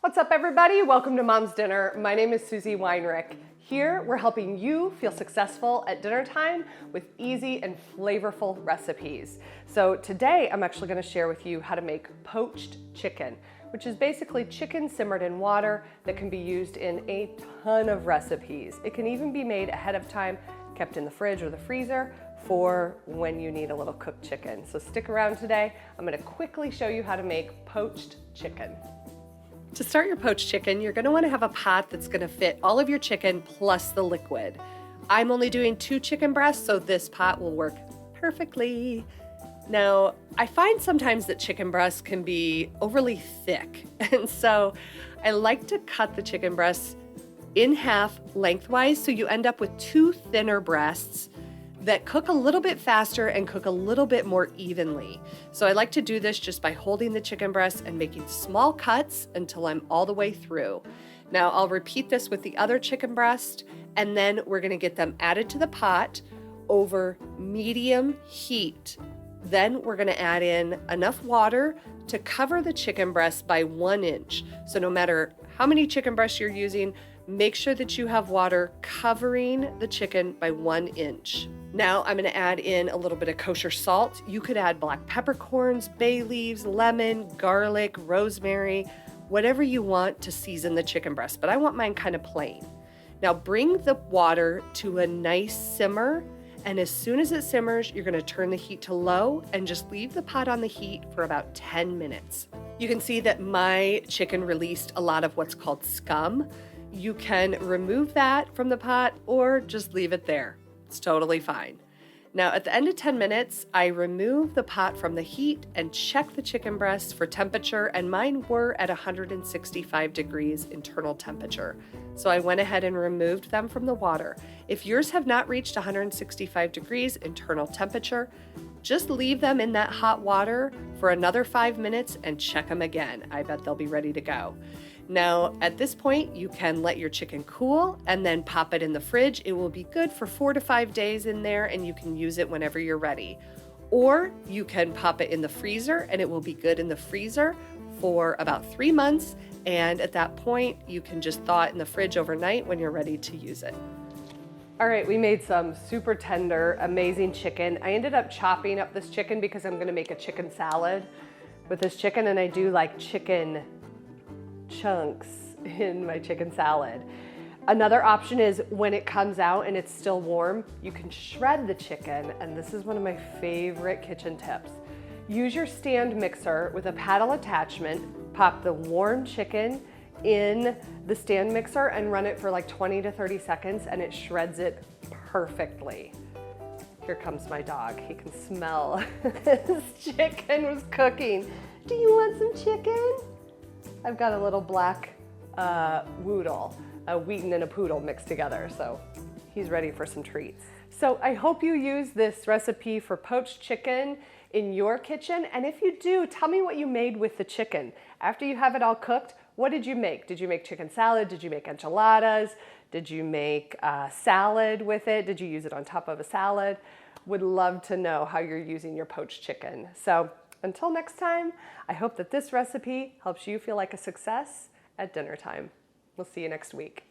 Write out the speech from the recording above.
What's up, everybody? Welcome to Mom's Dinner. My name is Susie Weinrich. Here, we're helping you feel successful at dinner time with easy and flavorful recipes. So today, I'm actually going to share with you how to make poached chicken, which is basically chicken simmered in water that can be used in a ton of recipes. It can even be made ahead of time, kept in the fridge or the freezer for when you need a little cooked chicken. So stick around today. I'm going to quickly show you how to make poached chicken. To start your poached chicken, you're going to want to have a pot that's going to fit all of your chicken plus the liquid. I'm only doing 2 chicken breasts, so this pot will work perfectly. Now, I find sometimes that chicken breasts can be overly thick, and so I like to cut the chicken breasts in half lengthwise so you end up with 2 thinner breasts that cook a little bit faster and cook a little bit more evenly. So I like to do this just by holding the chicken breast and making small cuts until I'm all the way through. Now I'll repeat this with the other chicken breast, and then we're gonna get them added to the pot over medium heat. Then we're gonna add in enough water to cover the chicken breast by 1 inch. So no matter how many chicken breasts you're using, make sure that you have water covering the chicken by 1 inch. Now I'm going to add in a little bit of kosher salt. You could add black peppercorns, bay leaves, lemon, garlic, rosemary, whatever you want to season the chicken breast, but I want mine kind of plain. Now bring the water to a nice simmer, and as soon as it simmers, you're going to turn the heat to low and just leave the pot on the heat for about 10 minutes. You can see that my chicken released a lot of what's called scum. You can remove that from the pot or just leave it there. It's totally fine. Now at the end of 10 minutes, I remove the pot from the heat and check the chicken breasts for temperature, and mine were at 165 degrees internal temperature. So I went ahead and removed them from the water. If yours have not reached 165 degrees internal temperature, just leave them in that hot water for another 5 minutes and check them again. I bet they'll be ready to go. Now, at this point, you can let your chicken cool and then pop it in the fridge. It will be good for 4 to 5 days in there, and you can use it whenever you're ready. Or you can pop it in the freezer, and it will be good in the freezer for about 3 months. And at that point, you can just thaw it in the fridge overnight when you're ready to use it. All right, we made some super tender, amazing chicken. I ended up chopping up this chicken because I'm gonna make a chicken salad with this chicken, and I do like chicken chunks in my chicken salad. Another option is when it comes out and it's still warm, you can shred the chicken, and this is one of my favorite kitchen tips. Use your stand mixer with a paddle attachment, pop the warm chicken in the stand mixer and run it for like 20 to 30 seconds, and it shreds it perfectly. Here comes my dog. He can smell this chicken was cooking. Do you want some chicken? I've got a little black woodle, a Wheaton and a poodle mixed together, so he's ready for some treats. So I hope you use this recipe for poached chicken in your kitchen, and if you do, tell me what you made with the chicken. After you have it all cooked, what did you make? Did you make chicken salad? Did you make enchiladas? Did you make a salad with it? Did you use it on top of a salad? Would love to know how you're using your poached chicken. So until next time, I hope that this recipe helps you feel like a success at dinner time. We'll see you next week.